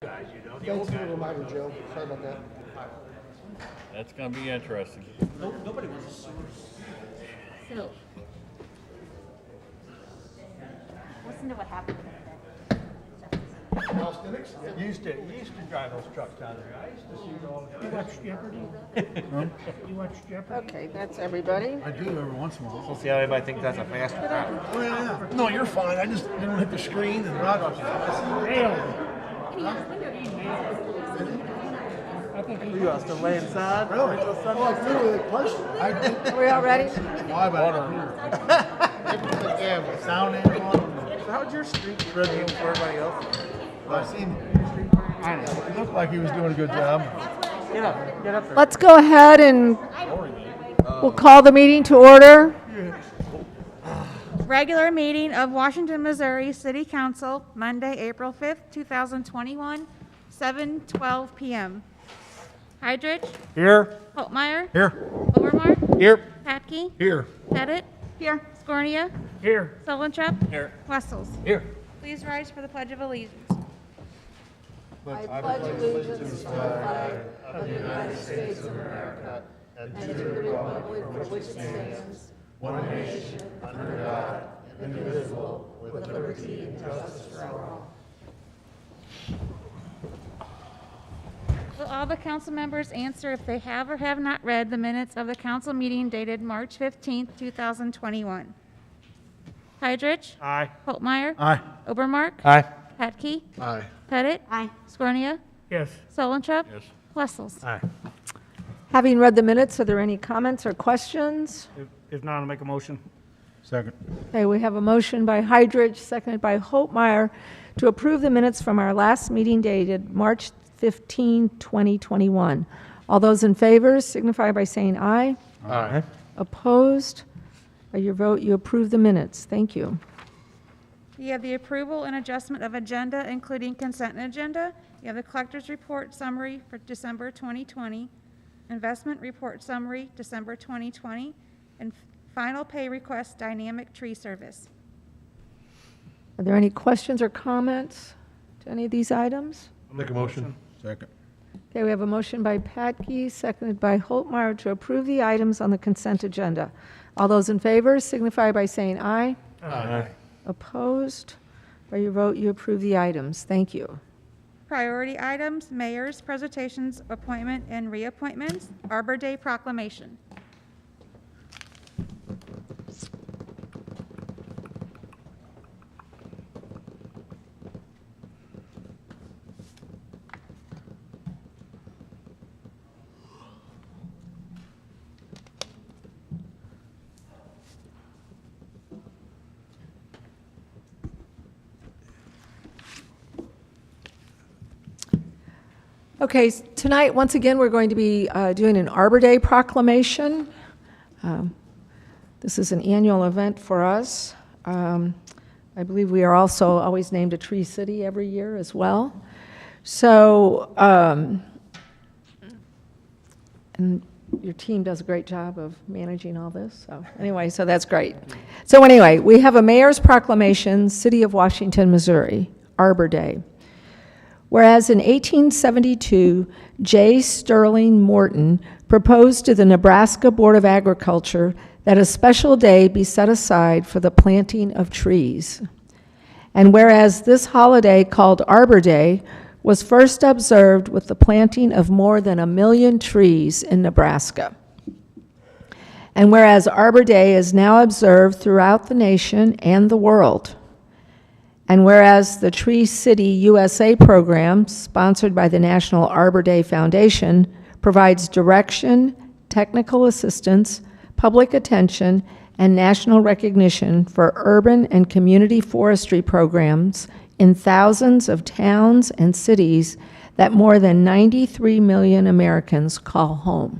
guys, you know, the Thanks old for the guys. reminder, Joe. Sorry about that. That's going to be interesting. Nobody wants to sue. So, listen to what happened with You used to drive those trucks down there. I used to see it all the time. You watch Jeopardy? You watch Jeopardy? Okay, that's everybody. I do every once in a while. We'll see how anybody thinks that's a fast crowd. Oh, yeah. No, you're fine. I just don't hit the screen and rock. Nailed. I think he You still lay inside? Really? Oh, I flew with a question. I did. Are we all ready? Why, but yeah, sound ain't on. So how'd your streak review for everybody else? I seen. It looked like he was doing a good job. Get up there. Let's go ahead and we'll call the meeting to order. Regular meeting of Washington, Missouri City Council, Monday, April 5th, 2021, 7:12 p.m. Hydrich, Here. Holtmeyer, Here. Overmark, Here. Patke, Here. Pettit. Here. Scornia, here. Solentrep. Here. Wessels. Here. Please rise for the Pledge of Allegiance. I pledge allegiance to the flag of the United States of America and to the republic for which it stands, one nation, under God, indivisible, with liberty and justice for all. Will all the council members answer if they have or have not read the minutes of the council meeting dated March 15th, 2021? Hydrich. Aye. Holtmeyer. Aye. Obermark. Aye. Patke. Aye. Pettit. Aye. Scornia. Yes. Solentrep. Yes. Wessels. Aye. Having read the minutes, are there any comments or questions? If not, I'll make a motion. Second. Okay, we have a motion by Hydrich, seconded by Holtmeyer, to approve the minutes from our last meeting dated March 15, 2021. All those in favor signify by saying aye. Aye. Opposed? By your vote, you approve the minutes. Thank you. You have the approval and adjustment of agenda, including consent agenda. You have the collector's report summary for December 2020, investment report summary, December 2020, and final pay request dynamic tree service. Are there any questions or comments to any of these items? Make a motion. Second. Okay, we have a motion by Patke, seconded by Holtmeyer, to approve the items on the consent agenda. All those in favor signify by saying aye. Aye. Opposed? By your vote, you approve the items. Thank you. Priority items, mayor's presentations, appointment and reappointments, Arbor Day proclamation. Okay, tonight, once again, we're going to be doing an Arbor Day proclamation. This is an annual event for us. I believe we are also always named a Tree City every year as well. So, and your team does a great job of managing all this. So anyway, so that's great. So anyway, we have a mayor's proclamation, City of Washington, Missouri, Arbor Day. Whereas in 1872, J. Sterling Morton proposed to the Nebraska Board of Agriculture that a special day be set aside for the planting of trees. And whereas this holiday, called Arbor Day, was first observed with the planting of more than 1 million trees in Nebraska. And whereas Arbor Day is now observed throughout the nation and the world. And whereas the Tree City USA program, sponsored by the National Arbor Day Foundation, provides direction, technical assistance, public attention, and national recognition for urban and community forestry programs in thousands of towns and cities that more than 93 million Americans call home.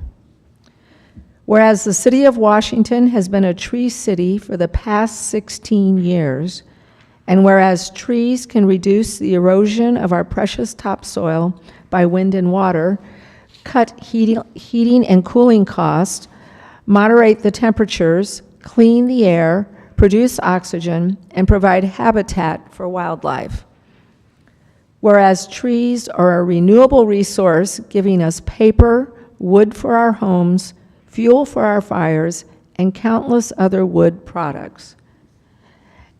Whereas the City of Washington has been a tree city for the past 16 years, and whereas trees can reduce the erosion of our precious topsoil by wind and water, cut heating and cooling costs, moderate the temperatures, clean the air, produce oxygen, and provide habitat for wildlife. Whereas trees are a renewable resource, giving us paper, wood for our homes, fuel for our fires, and countless other wood products.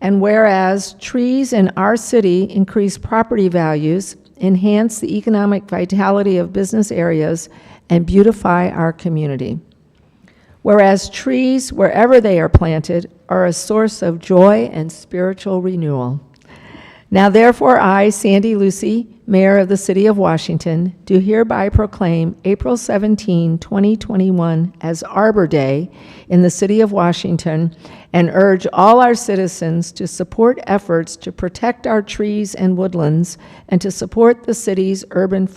And whereas trees in our city increase property values, enhance the economic vitality of business areas, and beautify our community. Whereas trees, wherever they are planted, are a source of joy and spiritual renewal. Now therefore I, Sandy Lucy, Mayor of the City of Washington, do hereby proclaim April 17, 2021 as Arbor Day in the City of Washington and urge all our citizens to support efforts to protect our trees and woodlands and to support the city's urban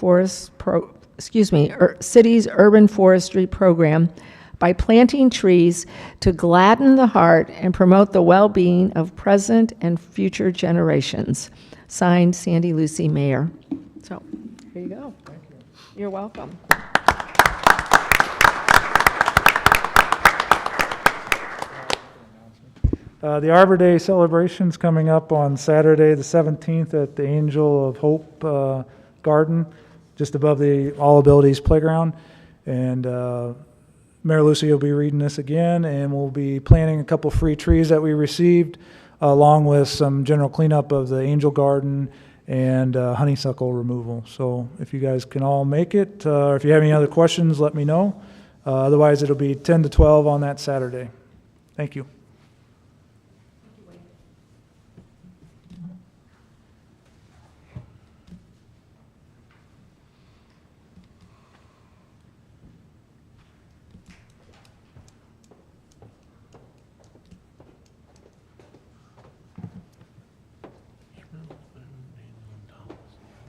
city's urban forestry program by planting trees to gladden the heart and promote the well-being of present and future generations. Signed, Sandy Lucy, Mayor. So, here you go. Thank you. You're welcome. The Arbor Day celebration's coming up on Saturday, the 17th, at the Angel of Hope Garden, just above the All Abilities Playground. And Mayor Lucy will be reading this again, and we'll be planting a couple free trees that we received, along with some general cleanup of the Angel Garden and honeysuckle removal. So if you guys can all make it, or if you have any other questions, let me know. Otherwise, it'll be 10 to 12 on that Saturday. Thank you.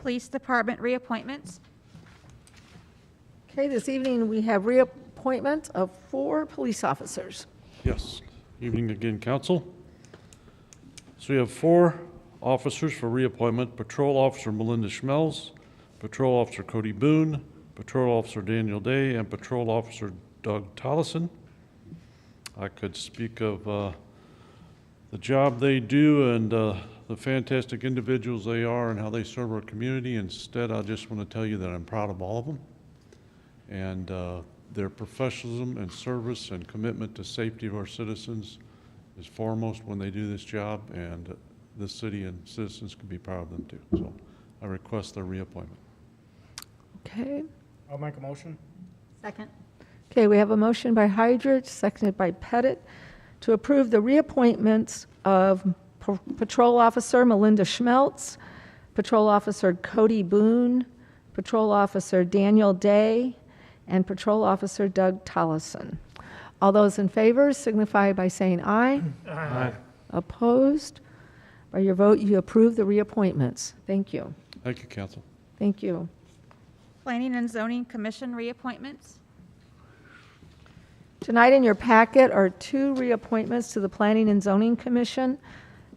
Police Department reappointments. Okay, this evening we have reappointment of 4 police officers. Yes. Evening again, council. So we have 4 officers for reappointment: Patrol Officer Melinda Schmelz, Patrol Officer Cody Boone, Patrol Officer Daniel Day, and Patrol Officer Doug Tollison. I could speak of the job they do and the fantastic individuals they are and how they serve our community. Instead, I just want to tell you that I'm proud of all of them, and their professionalism and service and commitment to safety of our citizens is foremost when they do this job, and this city and citizens can be proud of them too. So I request their reappointment. Okay. I'll make a motion. Second. Okay, we have a motion by Hydrich, seconded by Pettit, to approve the reappointments of Patrol Officer Melinda Schmelz, Patrol Officer Cody Boone, Patrol Officer Daniel Day, and Patrol Officer Doug Tollison. All those in favor signify by saying aye. Aye. Opposed? By your vote, you approve the reappointments. Thank you. Thank you, council. Thank you. Planning and Zoning Commission reappointments. Tonight in your packet are 2 reappointments to the Planning and Zoning Commission.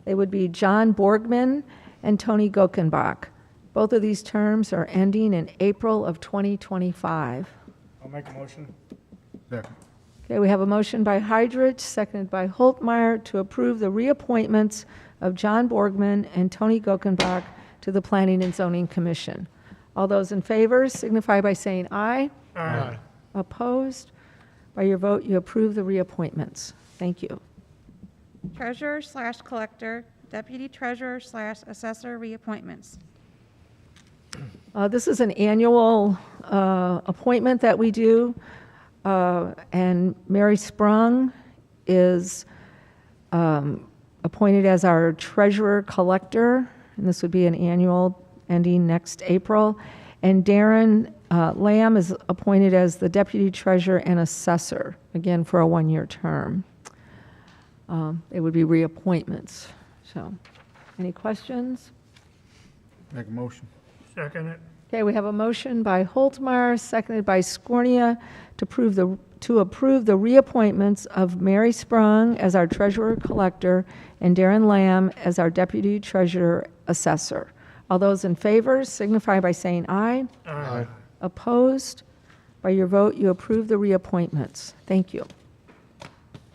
They would be John Borgman and Tony Gokenbach. Both of these terms are ending in April of 2025. I'll make a motion. Second. Okay, we have a motion by Hydrich, seconded by Holtmeyer, to approve the reappointments of John Borgman and Tony Gokenbach to the Planning and Zoning Commission. All those in favor signify by saying aye. Aye. Opposed? By your vote, you approve the reappointments. Thank you. Treasurer/Collector, Deputy Treasurer/Assessor reappointments. This is an annual appointment that we do, and Mary Sprung is appointed as our Treasurer-Collector, and this would be an annual ending next April. And Darren Lamb is appointed as the Deputy Treasurer and Assessor, again for a 1-year term. It would be reappointments. So, any questions? Make a motion. Second it. Okay, we have a motion by Holtmeyer, seconded by Scornia, to approve the reappointments of Mary Sprung as our Treasurer-Collector and Darren Lamb as our Deputy Treasurer-Assessor. All those in favor signify by saying aye. Aye. Opposed? By your vote, you approve the reappointments. Thank you.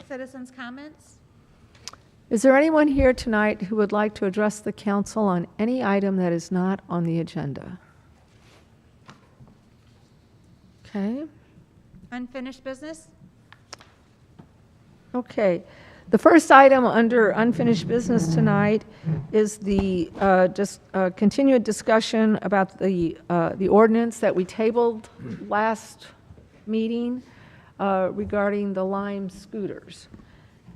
Citizens' comments. Is there anyone here tonight who would like to address the council on any item that is not on the agenda? Okay. Unfinished business? Okay. The first item under unfinished business tonight is the continued discussion about the ordinance that we tabled last meeting regarding the Lime scooters.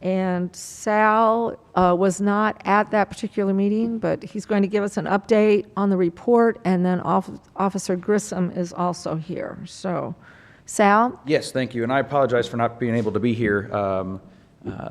And Sal was not at that particular meeting, but he's going to give us an update on the report, and then Officer Grissom is also here. So, Sal? Yes, thank you. And I apologize for not being able to be here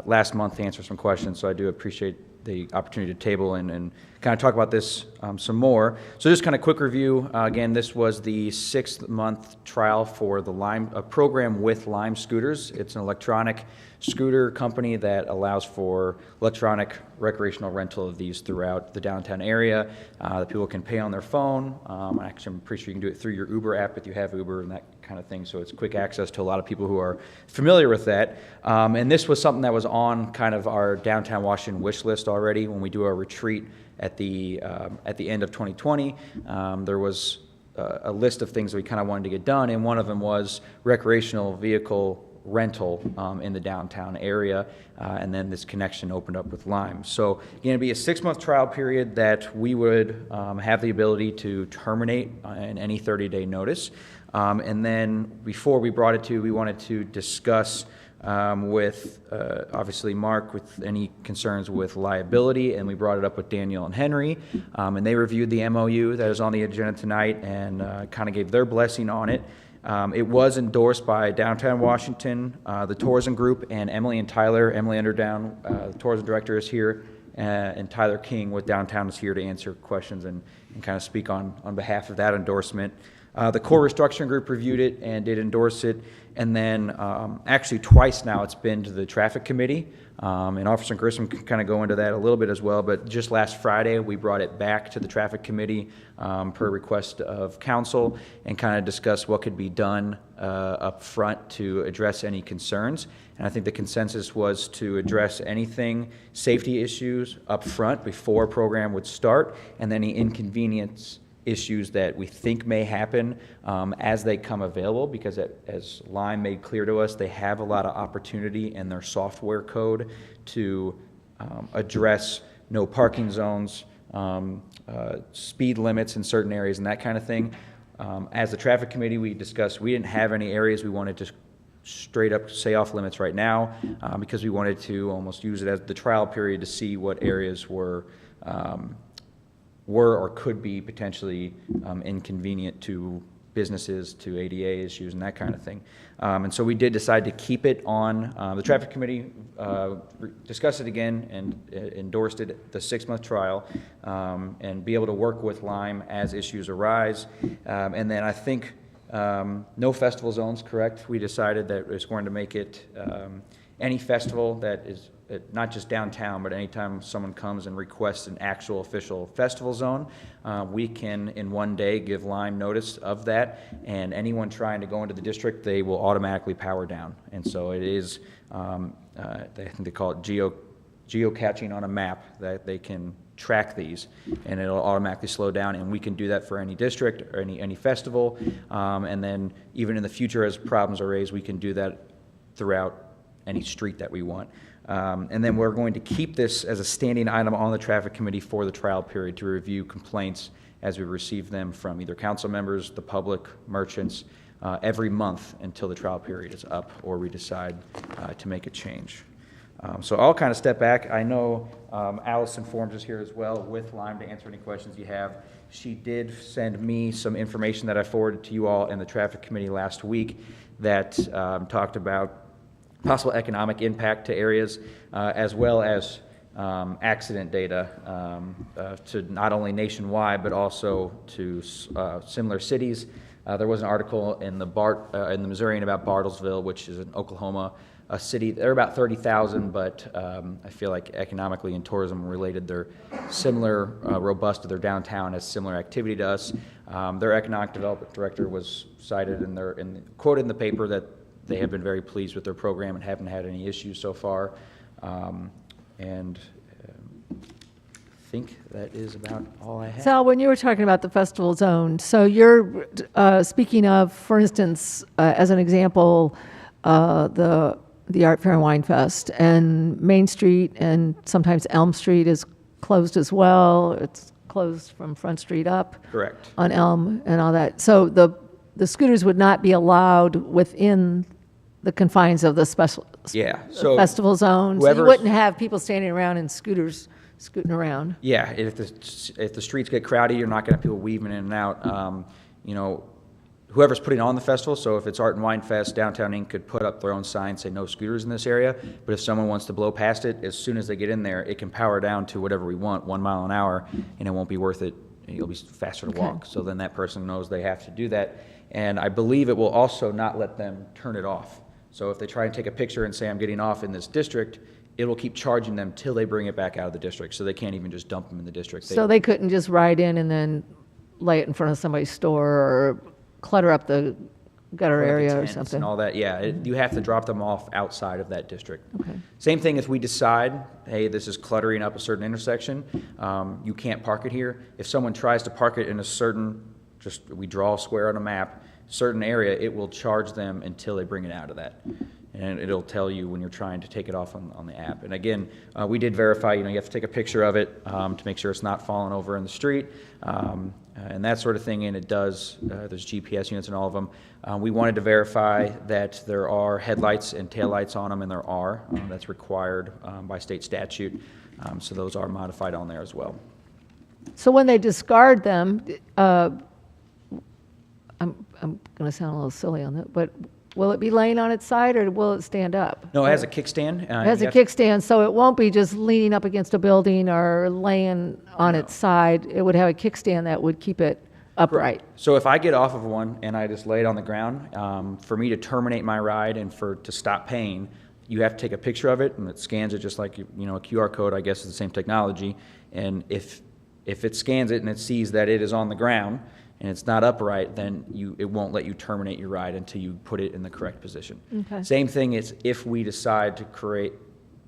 last month to answer some questions, so I do appreciate the opportunity to table and kind of talk about this some more. So just kind of quick review. Again, this was the 6-month trial for the Lime program with Lime Scooters. It's an electronic scooter company that allows for electronic recreational rental of these throughout the downtown area. That people can pay on their phone. Actually, I'm pretty sure you can do it through your Uber app if you have Uber and that kind of thing. So it's quick access to a lot of people who are familiar with that. And this was something that was on kind of our downtown Washington wish list already when we do our retreat at the end of 2020. There was a list of things that we kind of wanted to get done, and one of them was recreational vehicle rental in the downtown area, and then this connection opened up with Lime. So again, it'd be a 6-month trial period that we would have the ability to terminate in any 30-day notice. And then before we brought it to, we wanted to discuss with obviously Mark with any concerns with liability, and we brought it up with Daniel and Henry, and they reviewed the MOU that is on the agenda tonight and kind of gave their blessing on it. It was endorsed by Downtown Washington, the tourism group, and Emily and Tyler. Emily Underdown, the tourism director, is here, and Tyler King with Downtown is here to answer questions and kind of speak on behalf of that endorsement. The core restructuring group reviewed it and did endorse it. And then actually twice now it's been to the traffic committee. And Officer Grissom can kind of go into that a little bit as well. But just last Friday, we brought it back to the traffic committee per request of council and kind of discuss what could be done up front to address any concerns. And I think the consensus was to address anything, safety issues up front before a program would start, and any inconvenience issues that we think may happen as they come available, because as Lime made clear to us, they have a lot of opportunity in their software code to address no parking zones, speed limits in certain areas, and that kind of thing. As the traffic committee, we discussed we didn't have any areas we wanted to straight up say off limits right now because we wanted to almost use it as the trial period to see what areas were or could be potentially inconvenient to businesses, to ADA issues, and that kind of thing. And so we did decide to keep it on. The traffic committee discussed it again and endorsed it, the 6-month trial, and be able to work with Lime as issues arise. And then I think no festival zones, correct? We decided that it's going to make it any festival that is not just downtown, but anytime someone comes and requests an actual official festival zone, we can in one day give Lime notice of that, and anyone trying to go into the district, they will automatically power down. And so it is, I think they call it geocaching on a map, that they can track these and it'll automatically slow down, and we can do that for any district or any festival. And then even in the future, as problems are raised, we can do that throughout any street that we want. And then we're going to keep this as a standing item on the traffic committee for the trial period to review complaints as we receive them from either council members, the public, merchants, every month until the trial period is up or we decide to make a change. So I'll kind of step back. I know Allison Forms is here as well with Lime to answer any questions you have. She did send me some information that I forwarded to you all in the traffic committee last week that talked about possible economic impact to areas, as well as accident data to not only nationwide, but also to similar cities. There was an article in the Missourian about Bartlesville, which is in Oklahoma, a city. They're about 30,000, but I feel like economically and tourism related, they're similar, robust to their downtown, has similar activity to us. Their economic development director was cited quoted in the paper that they have been very pleased with their program and haven't had any issues so far. And think that is about all I have. Sal, when you were talking about the festival zone, so you're speaking of, for instance, as an example, the Art Fair and Wine Fest, and Main Street and sometimes Elm Street is closed as well. It's closed from Front Street up. Correct. On Elm and all that. So the scooters would not be allowed within the confines of the special Yeah, so festival zone. So you whoever's- wouldn't have people standing around in scooters scooting around. Yeah, if the streets get crowded, you're not going to have people weaving in and out. Whoever's putting on the festival, so if it's Art and Wine Fest, Downtown Inc. could put up their own sign, say no scooters in this area, but if someone wants to blow past it, as soon as they get in there, it can power down to whatever we want, 1 mile an hour, and it won't be worth it. It'll be faster to walk. So then that person knows they have to do that. And I believe it will also not let them turn it off. So if they try and take a picture and say, I'm getting off in this district, it will keep charging them till they bring it back out of the district. So they can't even just dump them in the district. So they couldn't just ride in and then lay it in front of somebody's store or clutter up the gutter Like the area or tents something. and all that, yeah. You have to drop them off outside of that district. Okay. Same thing if we decide, hey, this is cluttering up a certain intersection, you can't park it here. If someone tries to park it in a certain, we draw a square on a map, certain area, it will charge them until they bring it out of that. And it'll tell you when you're trying to take it off on the app. And again, we did verify, you have to take a picture of it to make sure it's not falling over in the street, and that sort of thing, and it does, there's GPS units in all of them. We wanted to verify that there are headlights and taillights on them, and there are. That's required by state statute, so those are modified on there as well. So when they discard them, I'm going to sound a little silly on that, but will it be laying on its side or will it stand up? No, it has a kickstand. It has a kickstand, so it won't be just leaning up against a building or laying on its side. It would have a kickstand that would keep it upright. So if I get off of one and I just lay it on the ground, for me to terminate my ride and to stop paying, you have to take a picture of it, and it scans it just like a QR code. I guess is the same technology. And if it scans it and it sees that it is on the ground and it's not upright, then it won't let you terminate your ride until you put it in the correct position. Okay. Same thing is if we decide to create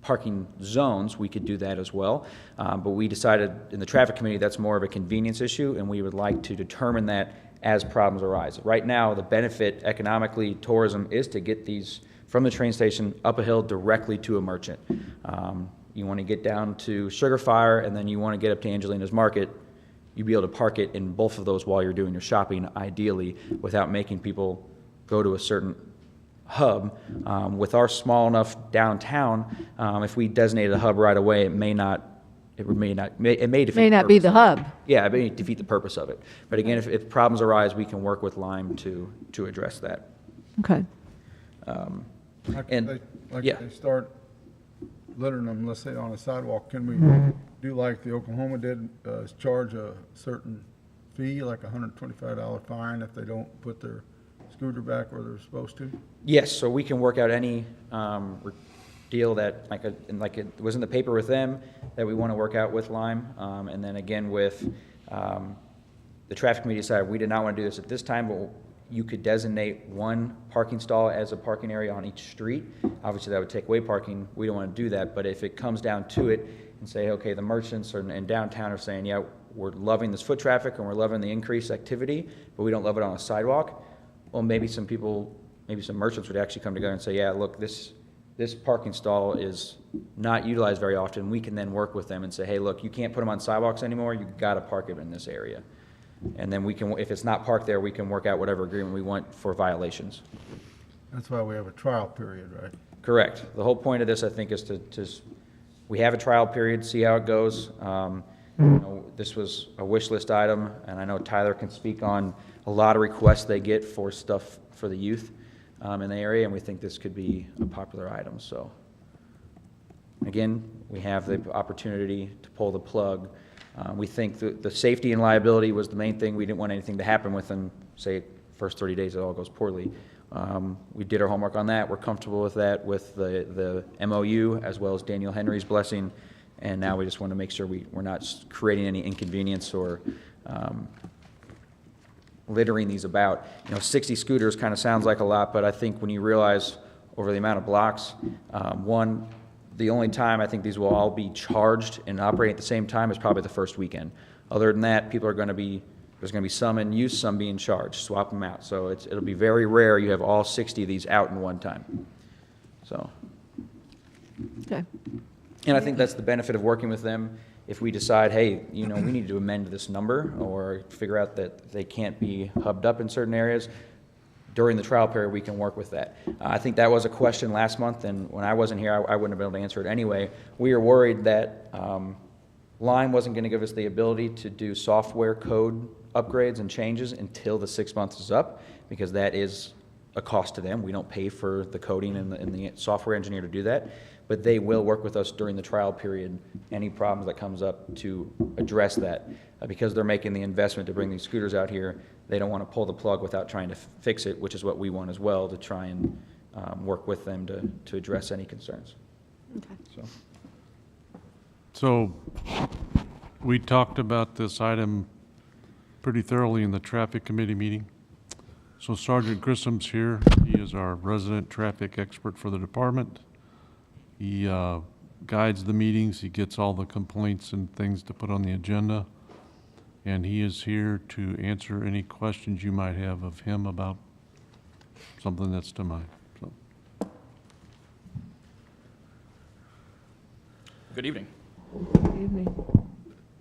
parking zones, we could do that as well. But we decided in the traffic committee that's more of a convenience issue, and we would like to determine that as problems arise. Right now, the benefit economically, tourism, is to get these from the train station up a hill directly to a merchant. You want to get down to Sugar Fire, and then you want to get up to Angelina's Market, you'd be able to park it in both of those while you're doing your shopping, ideally, without making people go to a certain hub. With our small enough downtown, if we designated a hub right away, it may defeat May not be the hub. Yeah, it may defeat the purpose of it. But again, if problems arise, we can work with Lime to address that. Okay. And yeah. They start littering them, let's say on a sidewalk, can we do like the Oklahoma did, charge a certain fee, like a $125 fine if they don't put their scooter back where they're supposed to? Yes, so we can work out any deal that, like it was in the paper with them, that we want to work out with Lime. And then again with the traffic committee decided we did not want to do this at this time, but you could designate one parking stall as a parking area on each street. Obviously, that would take away parking. We don't want to do that, but if it comes down to it and say, okay, the merchants in downtown are saying, yeah, we're loving this foot traffic and we're loving the increased activity, but we don't love it on a sidewalk, well, maybe some merchants would actually come together and say, yeah, look, this parking stall is not utilized very often. We can then work with them and say, hey, look, you can't put them on sidewalks anymore. You've got to park it in this area. And then we can, if it's not parked there, we can work out whatever agreement we want for violations. That's why we have a trial period, right? Correct. The whole point of this, I think, is to we have a trial period, see how it goes. This was a wish list item, and I know Tyler can speak on a lot of requests they get for stuff for the youth in the area, and we think this could be a popular item. So, again, we have the opportunity to pull the plug. We think the safety and liability was the main thing. We didn't want anything to happen with them, say, first 30 days it all goes poorly. We did our homework on that. We're comfortable with that, with the MOU, as well as Daniel Henry's blessing. And now we just want to make sure we're not creating any inconvenience or littering these about. 60 scooters kind of sounds like a lot, but I think when you realize over the amount of blocks, one, The only time I think these will all be charged and operating at the same time is probably the first weekend. Other than that, people are going to be, there's going to be some in use, some being charged, swap them out. So it'll be very rare you have all 60 of these out in one time. So, Okay. and I think that's the benefit of working with them. If we decide, hey, you know, we need to amend this number or figure out that they can't be hubbed up in certain areas, during the trial period, we can work with that. I think that was a question last month, and when I wasn't here, I wouldn't have been able to answer it anyway. We were worried that Lime wasn't going to give us the ability to do software code upgrades and changes until the 6 months is up, because that is a cost to them. We don't pay for the coding and the software engineer to do that, but they will work with us during the trial period, any problems that comes up, to address that. Because they're making the investment to bring these scooters out here, they don't want to pull the plug without trying to fix it, which is what we want as well, to try and work with them to address any concerns. Okay. So we talked about this item pretty thoroughly in the traffic committee meeting. So Sergeant Grissom's here. He is our resident traffic expert for the department. He guides the meetings. He gets all the complaints and things to put on the agenda. And he is here to answer any questions you might have of him about something that's to mind. So. Good evening. Good evening.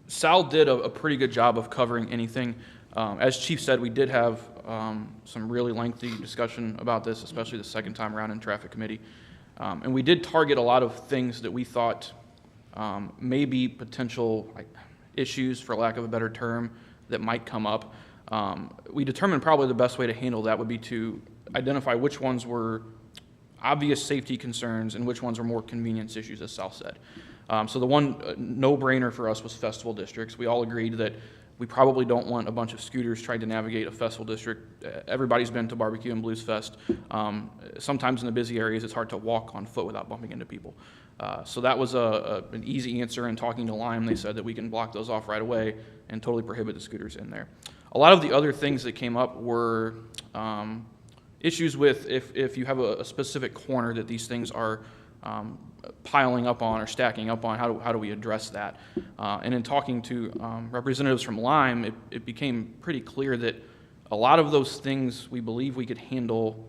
Sal did a pretty good job of covering anything. As Chief said, we did have some really lengthy discussion about this, especially the second time around in traffic committee. And we did target a lot of things that we thought may be potential issues, for lack of a better term, that might come up. We determined probably the best way to handle that would be to identify which ones were obvious safety concerns and which ones were more convenience issues, as Sal said. So the one no-brainer for us was festival districts. We all agreed that we probably don't want a bunch of scooters trying to navigate a festival district. Everybody's been to Barbecue and Blues Fest. Sometimes in the busy areas, it's hard to walk on foot without bumping into people. So that was an easy answer. In talking to Lime, they said that we can block those off right away and totally prohibit the scooters in there. A lot of the other things that came up were issues with if you have a specific corner that these things are piling up on or stacking up on, how do we address that? And in talking to representatives from Lime, it became pretty clear that a lot of those things we believe we could handle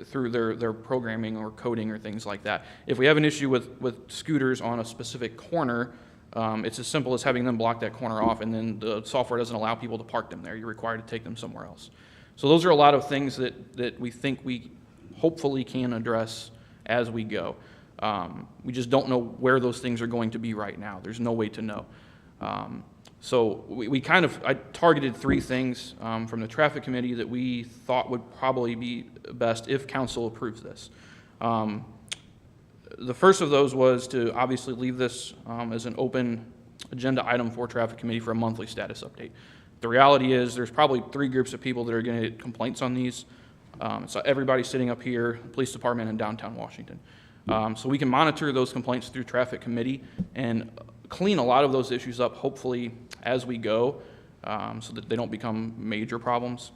through their programming or coding or things like that. If we have an issue with scooters on a specific corner, it's as simple as having them block that corner off, and then the software doesn't allow people to park them there. You're required to take them somewhere else. So those are a lot of things that we think we hopefully can address as we go. We just don't know where those things are going to be right now. There's no way to know. So I targeted 3 things from the traffic committee that we thought would probably be best if council approves this. The first of those was to obviously leave this as an open agenda item for traffic committee for a monthly status update. The reality is there's probably 3 groups of people that are going to get complaints on these. So everybody sitting up here, police department, and downtown Washington. So we can monitor those complaints through traffic committee and clean a lot of those issues up, hopefully, as we go, so that they don't become major problems.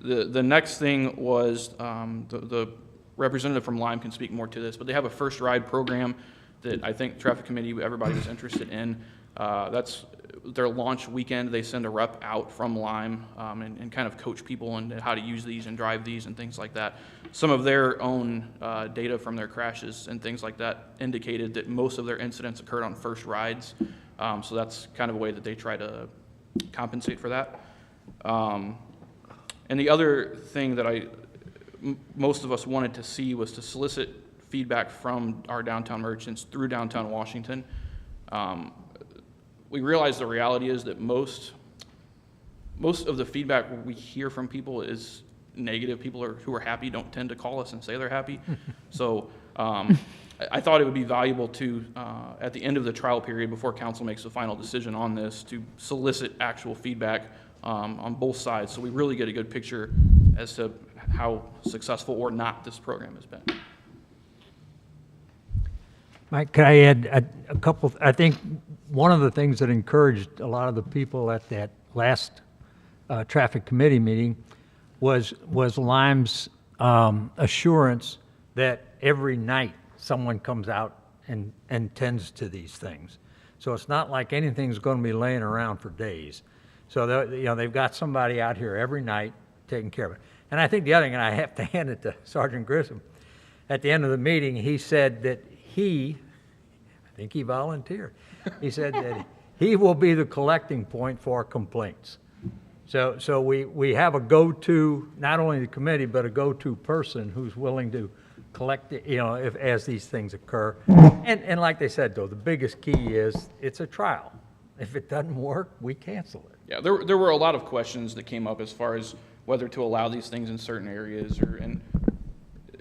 The next thing was the representative from Lime can speak more to this, but they have a first ride program that I think traffic committee, everybody was interested in. That's their launch weekend. They send a rep out from Lime and kind of coach people on how to use these and drive these and things like that. Some of their own data from their crashes and things like that indicated that most of their incidents occurred on first rides. So that's kind of a way that they try to compensate for that. And the other thing that most of us wanted to see was to solicit feedback from our downtown merchants through downtown Washington. We realize the reality is that most of the feedback we hear from people is negative. People who are happy don't tend to call us and say they're happy. So I thought it would be valuable to, at the end of the trial period, before council makes the final decision on this, to solicit actual feedback on both sides, so we really get a good picture as to how successful or not this program has been. Mike, could I add a couple? I think one of the things that encouraged a lot of the people at that last traffic committee meeting was Lime's assurance that every night someone comes out and tends to these things. So it's not like anything's going to be laying around for days. So, they've got somebody out here every night taking care of it. And I think the other thing, and I have to hand it to Sergeant Grissom, at the end of the meeting, he said that I think he volunteered. He said that he will be the collecting point for complaints. So we have a go-to, not only the committee, but a go-to person who's willing to collect, as these things occur. And like they said, though, the biggest key is it's a trial. If it doesn't work, we cancel it. Yeah, there were a lot of questions that came up as far as whether to allow these things in certain areas, and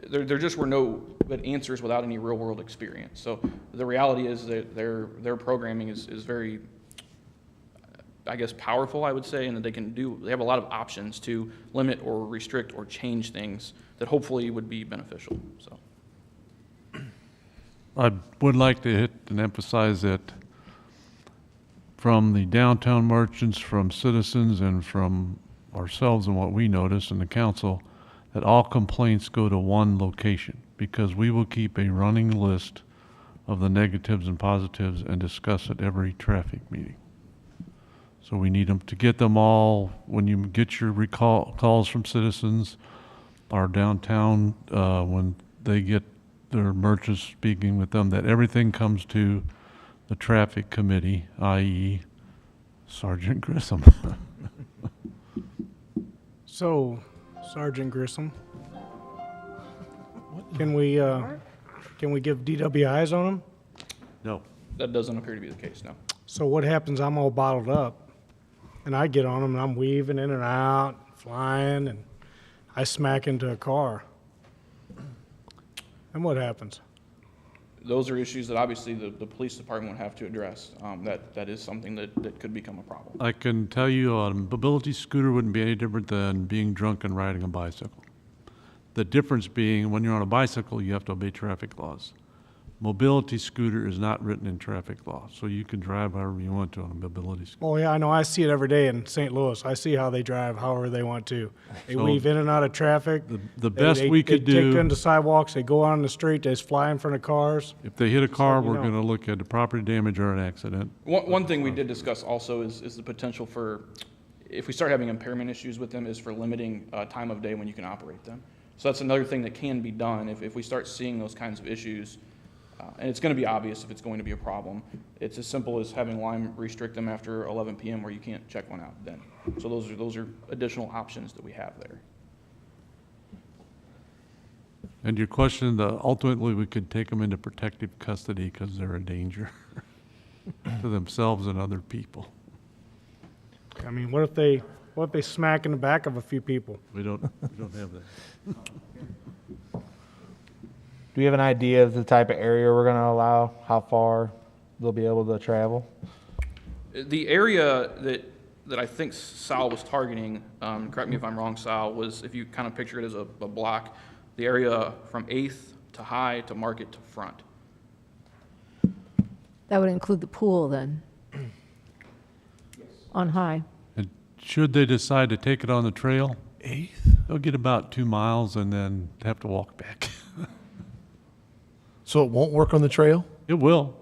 there just were no good answers without any real-world experience. So the reality is that their programming is very, I guess, powerful, I would say, and that they have a lot of options to limit or restrict or change things that hopefully would be beneficial. So I would like to hit and emphasize that from the downtown merchants, from citizens, and from ourselves and what we notice in the council, that all complaints go to one location, because we will keep a running list of the negatives and positives and discuss it every traffic meeting. So we need them to get them all. When you get your calls from citizens, our downtown, when they get their merchants speaking with them, that everything comes to the traffic committee, i.e. Sergeant Grissom. So, Sergeant Grissom, can we give DWIs on them? No. that doesn't appear to be the case, no. So what happens, I'm all bottled up, and I get on them, and I'm weaving in and out, flying, and I smack into a car. And what happens? Those are issues that obviously the police department would have to address. That is something that could become a problem. I can tell you a mobility scooter wouldn't be any different than being drunk and riding a bicycle. The difference being when you're on a bicycle, you have to obey traffic laws. Mobility scooter is not written in traffic law, so you can drive however you want to on a mobility scooter. Oh, yeah, I know. I see it every day in St. Louis. I see how they drive however they want to. They So weave in and out of traffic. The best we could They take do, into sidewalks, they go on the street, they just fly in front of cars. if they hit a car, you we're know. going to look at the property damage or an accident. One thing we did discuss also is the potential for, if we start having impairment issues with them, is for limiting time of day when you can operate them. So that's another thing that can be done if we start seeing those kinds of issues. And it's going to be obvious if it's going to be a problem. It's as simple as having Lime restrict them after 11 p.m. where you can't check one out then. So those are additional options that we have there. And your question, ultimately, we could take them into protective custody because they're a danger to themselves and other people. I mean, what if they smack in the back of a few people? We don't have that. Do we have an idea of the type of area we're going to allow, how far they'll be able to travel? The area that I think Sal was targeting, correct me if I'm wrong, Sal, was if you kind of picture it as a block, the area from 8th to High to Market to Front. That would include the pool then? On High. And should they decide to take it on the trail, 8th, they'll get about 2 miles and then have to walk back. So it won't work on the trail? It will,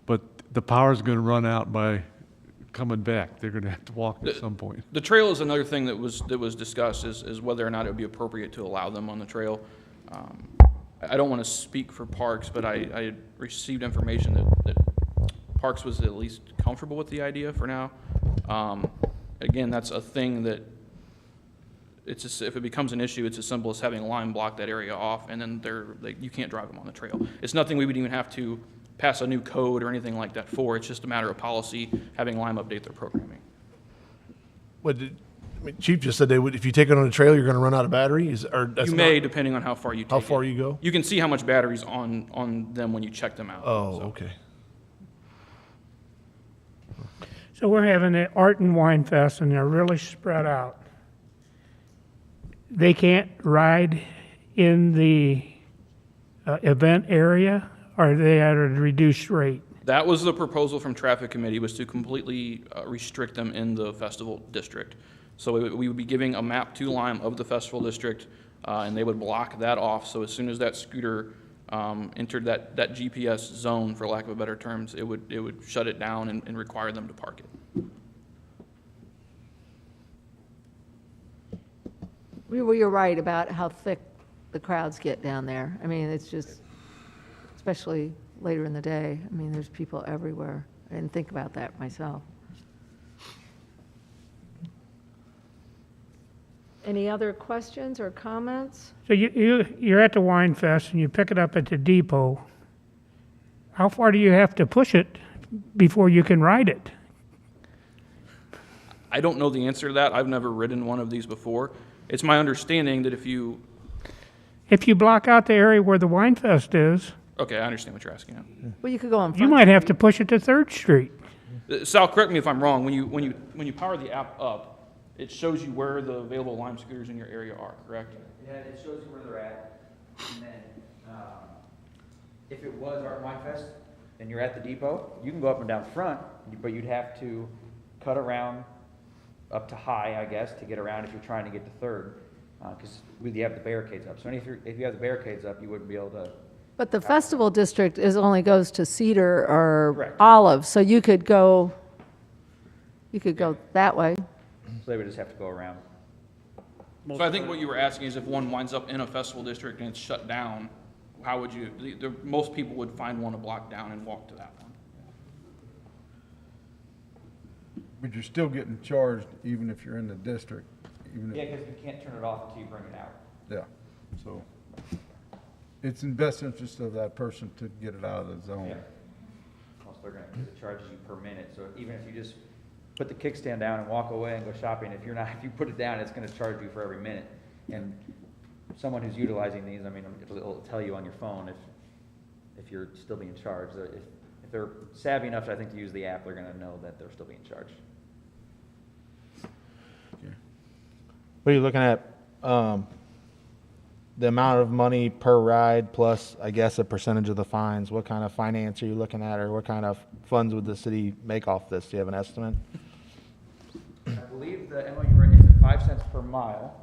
but the power's going to run out by coming back. They're going to have to walk at some point. The trail is another thing that was discussed is whether or not it would be appropriate to allow them on the trail. I don't want to speak for Parks, but I received information that Parks was at least comfortable with the idea for now. Again, that's a thing that if it becomes an issue, it's as simple as having Lime block that area off, and then you can't drive them on the trail. It's nothing we would even have to pass a new code or anything like that for. It's just a matter of policy, having Lime update their programming. Chief just said they would, if you take it on a trail, you're going to run out of battery? You may, depending on how far you take it. How far you go? You can see how much battery's on them when you check them out. Oh, so. okay. So we're having an Art and Wine Fest, and they're really spread out. They can't ride in the event area, or are they at a reduced rate? That was the proposal from Traffic Committee, was to completely restrict them in the festival district. So we would be giving a map to Lime of the festival district, and they would block that off. So as soon as that scooter entered that GPS zone, for lack of a better terms, it would shut it down and require them to park it. Well, you're right about how thick the crowds get down there. I mean, it's just, especially later in the day, I mean, there's people everywhere. I didn't think about that myself. Any other questions or comments? So you're at the Wine Fest and you pick it up at the depot. How far do you have to push it before you can ride it? I don't know the answer to that. I've never ridden one of these before. It's my understanding that if you block out the area where the Wine Fest is, okay, I understand what you're asking now. Well, you could go on you front. might have to push it to 3rd Street. Sal, correct me if I'm wrong. When you power the app up, it shows you where the available Lime scooters in your area are, correct? Yeah, it shows you where they're at, and then, if it was Art Wine Fest, and you're at the depot, you can go up and down front, but you'd have to cut around up to High, I guess, to get around if you're trying to get to Third, because you have the barricades up. So if you have the barricades up, you wouldn't be able to. But the festival district only goes to Cedar or Correct. Olive, so you could go that way. So they would just have to go around. So I think what you were asking is if one winds up in a festival district and it's shut down, how would you, most people would find one to block down and walk to that one. But you're still getting charged even if you're in the district, even Yeah, if, because you can't turn it off until you bring it out. yeah, so. It's in best interest of that person to get it out of the zone. Yeah. Also, they're gonna, because it charges you per minute, so even if you just put the kickstand down and walk away and go shopping, if you put it down, it's gonna charge you for every minute. And someone who's utilizing these, I mean, it'll tell you on your phone if you're still being charged. If they're savvy enough, I think, to use the app, they're gonna know that they're still being charged. What are you looking at, the amount of money per ride plus, I guess, a percentage of the fines? What kind of finance are you looking at, or what kind of funds would the city make off this? Do you have an estimate? I believe the MOU is at 5 cents per mile,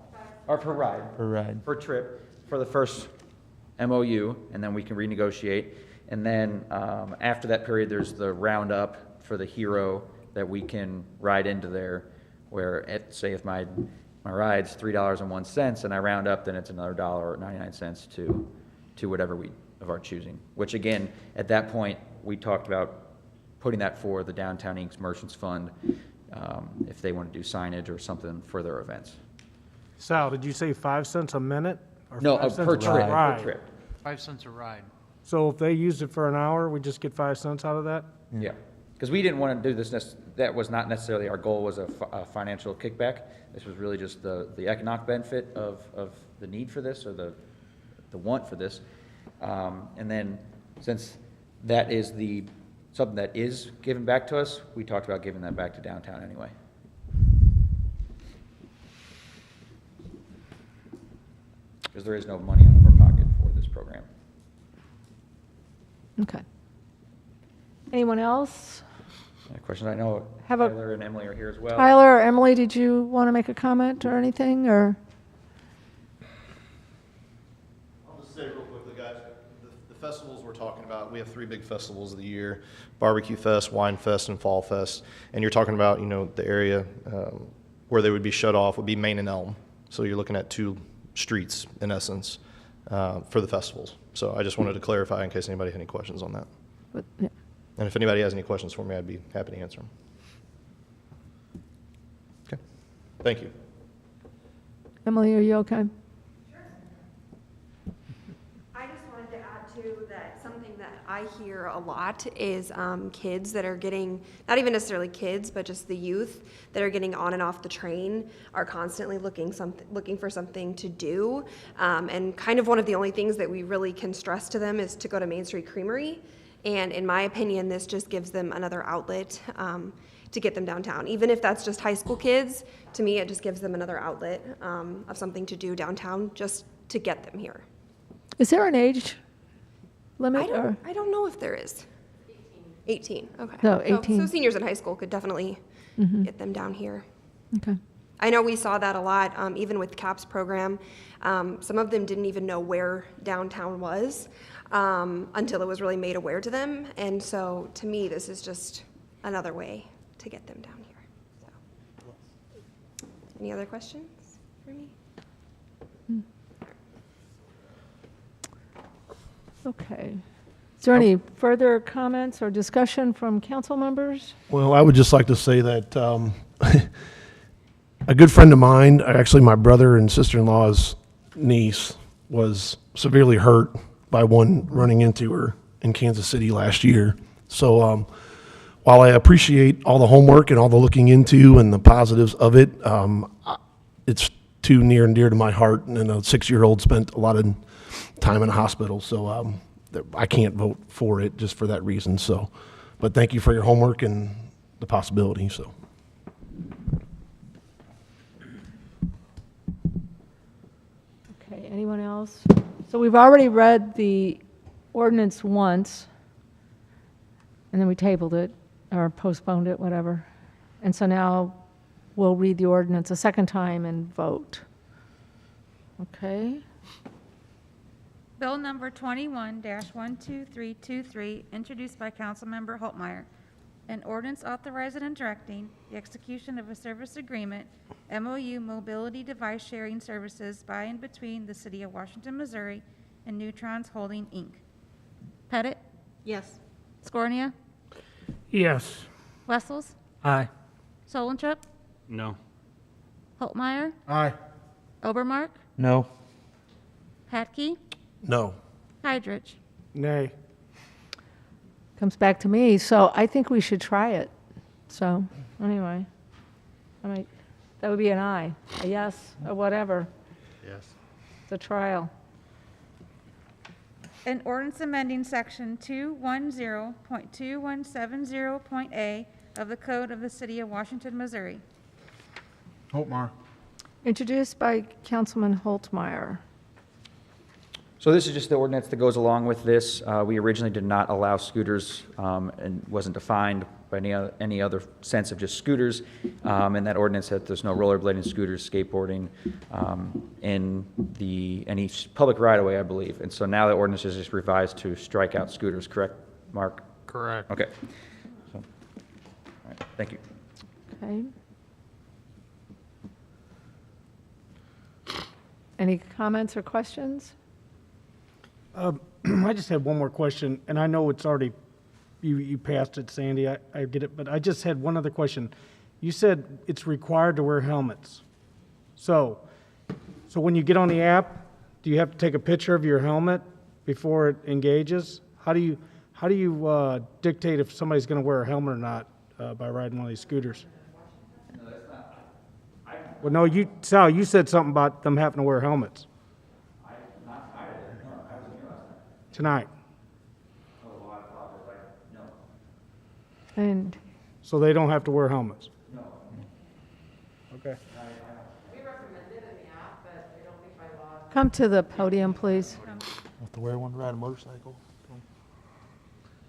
or per ride. Per ride. Per trip, for the first MOU, and then we can renegotiate. And then, after that period, there's the roundup for the hero that we can ride into there, where, say if my ride's $3.01 and I round up, then it's another $1.99 to whatever of our choosing. Which again, at that point, we talked about putting that for the Downtown Inc. Merchants Fund, if they want to do signage or something for their events. Sal, did you say 5 cents a minute? Or No, 5 cents per a trip, per ride? trip. 5 cents a ride. So if they used it for an hour, we just get 5 cents out of that? Yeah, because we didn't want to do this, that was not necessarily our goal, was a financial kickback. This was really just the economic benefit of the need for this, or the want for this. And then, since that is something that is given back to us, we talked about giving that back to downtown anyway. Because there is no money out of our pocket for this program. Okay. Anyone else? Any questions? I know Have a- Tyler and Emily are here as well. Tyler or Emily, did you want to make a comment or anything, or? I'll just say real quickly, guys, the festivals we're talking about, we have 3 big festivals of the year: Barbecue Fest, Wine Fest, and Fall Fest. And you're talking about, the area where they would be shut off would be Main and Elm. So you're looking at 2 streets, in essence, for the festivals. So I just wanted to clarify in case anybody had any questions on that. But, yeah. And if anybody has any questions for me, I'd be happy to answer them. Okay, thank you. Emily, are you okay? I just wanted to add too that something that I hear a lot is kids that are getting, not even necessarily kids, but just the youth that are getting on and off the train are constantly looking for something to do. And kind of one of the only things that we really can stress to them is to go to Main Street Creamery. And in my opinion, this just gives them another outlet to get them downtown. Even if that's just high school kids, to me, it just gives them another outlet of something to do downtown just to get them here. Is there an age limit? or? I don't know if there is. 18, okay. No, 18. So seniors in high school could definitely get them down here. Okay. I know we saw that a lot, even with CAPS program. Some of them didn't even know where downtown was until it was really made aware to them. And so, to me, this is just another way to get them down here. So, any other questions for me? Okay. Is there any further comments or discussion from council members? Well, I would just like to say that a good friend of mine, actually my brother and sister-in-law's niece, was severely hurt by one running into her in Kansas City last year. So while I appreciate all the homework and all the looking into and the positives of it, it's too near and dear to my heart. And a 6-year-old spent a lot of time in a hospital, so I can't vote for it just for that reason. So, but thank you for your homework and the possibility. So. Okay, anyone else? So we've already read the ordinance once, and then we tabled it, or postponed it, whatever. And so now we'll read the ordinance a second time and vote. Okay? Bill number 21-12323, introduced by Councilmember Holtmeyer. An ordinance authorizing and directing the execution of a service agreement, MOU Mobility Device Sharing Services by and between the City of Washington, Missouri and Neutrons Holding, Inc. Pettit? Yes. Scornia? Yes. Wessels? Aye. Solentrip? No. Holtmeyer? Aye. Obermark? No. Patke? No. Hydrich? Nay. Comes back to me, so I think we should try it. So, anyway, that would be an aye, a yes, or whatever. Yes. It's a trial. An ordinance amending section 210.2170.a of the Code of the City of Washington, Missouri. Holtmeyer. Introduced by Councilman Holtmeyer. So this is just the ordinance that goes along with this. We originally did not allow scooters and wasn't defined by any other sense of just scooters. And that ordinance said there's no rollerblading, scooters, skateboarding in any public right-of-way, I believe. And so now the ordinance is just revised to strike out scooters, correct, Mark? Correct. Okay. So, all right, thank you. Okay. Any comments or questions? I just had one more question, and I know it's already, you passed it, Sandy, I get it, but I just had one other question. You said it's required to wear helmets. So when you get on the app, do you have to take a picture of your helmet before it engages? How do you dictate if somebody's going to wear a helmet or not by riding one of these scooters? Well, no, Sal, you said something about them having to wear helmets. Tonight. And So they don't have to wear helmets? No. Okay. come to the podium, please. Have to wear one to ride a motorcycle.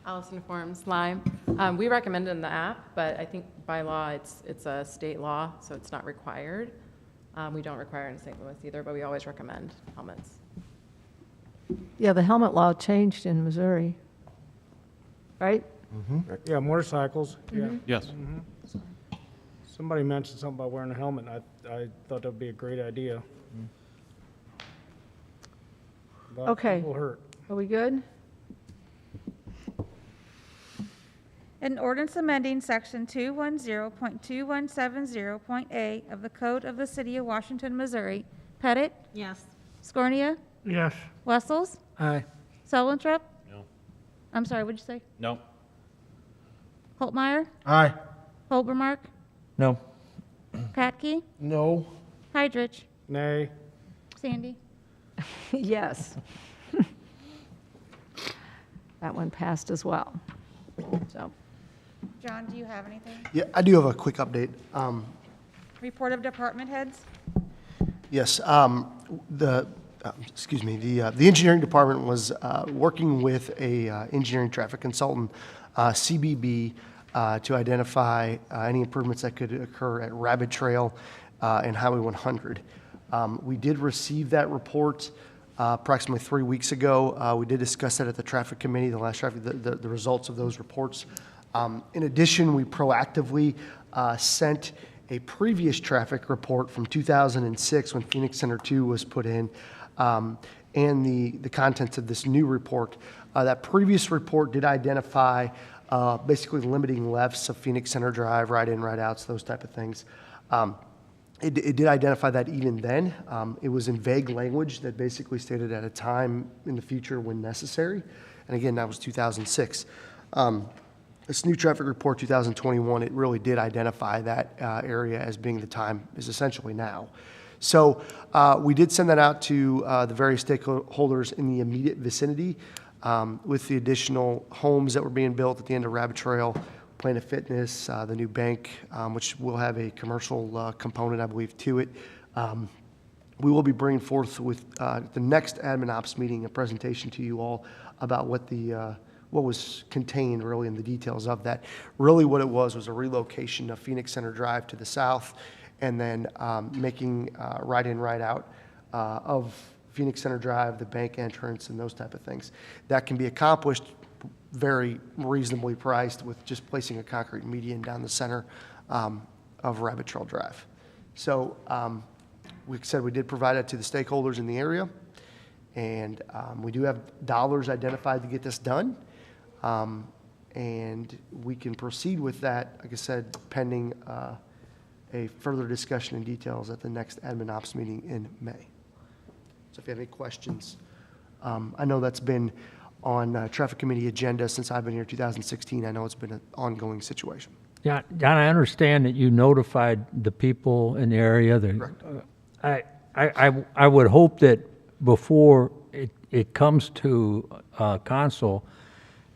Allison Forms, Lime. We recommend it in the app, but I think by law, it's a state law, so it's not required. We don't require it in St. Louis either, but we always recommend helmets. Yeah, the helmet law changed in Missouri, right? Yeah, motorcycles, yeah. Yes. Somebody mentioned something about wearing a helmet, and I thought that would be a great idea. A lot of Okay. people hurt. Are we good? An ordinance amending section 210.2170.a of the Code of the City of Washington, Missouri. Pettit? Yes. Scornia? Yes. Wessels? Aye. Solentrip? No. I'm sorry, what'd you say? No. Holtmeyer? Aye. Holbermark? No. Patke? No. Hydrich? Nay. Sandy? Yes. That one passed as well. So, John, do you have anything? Yeah, I do have a quick update. Report of department heads? Yes, the engineering department was working with a engineering traffic consultant, CBB, to identify any improvements that could occur at Rabbit Trail and Highway 100. We did receive that report approximately 3 weeks ago. We did discuss that at the traffic committee, the results of those reports. In addition, we proactively sent a previous traffic report from 2006 when Phoenix Center 2 was put in, and the contents of this new report. That previous report did identify basically limiting lefts of Phoenix Center Drive, right-in, right-outs, those type of things. It did identify that even then. It was in vague language that basically stated at a time in the future when necessary. And again, that was 2006. This new traffic report, 2021, it really did identify that area as being the time is essentially now. So we did send that out to the various stakeholders in the immediate vicinity with the additional homes that were being built at the end of Rabbit Trail, Planet Fitness, the new bank, which will have a commercial component, I believe, to it. We will be bringing forth with the next admin ops meeting a presentation to you all about what was contained really in the details of that. Really what it was a relocation of Phoenix Center Drive to the south, and then making right-in, right-out of Phoenix Center Drive, the bank entrance, and those type of things. That can be accomplished very reasonably priced with just placing a concrete median down the center of Rabbit Trail Drive. So we said we did provide it to the stakeholders in the area, and we do have dollars identified to get this done. And we can proceed with that, like I said, pending a further discussion in details at the next admin ops meeting in May. So if you have any questions, I know that's been on traffic committee agenda since I've been here 2016. I know it's been an ongoing situation. Yeah, John, I understand that you notified the people in the area. I would hope that before it comes to council,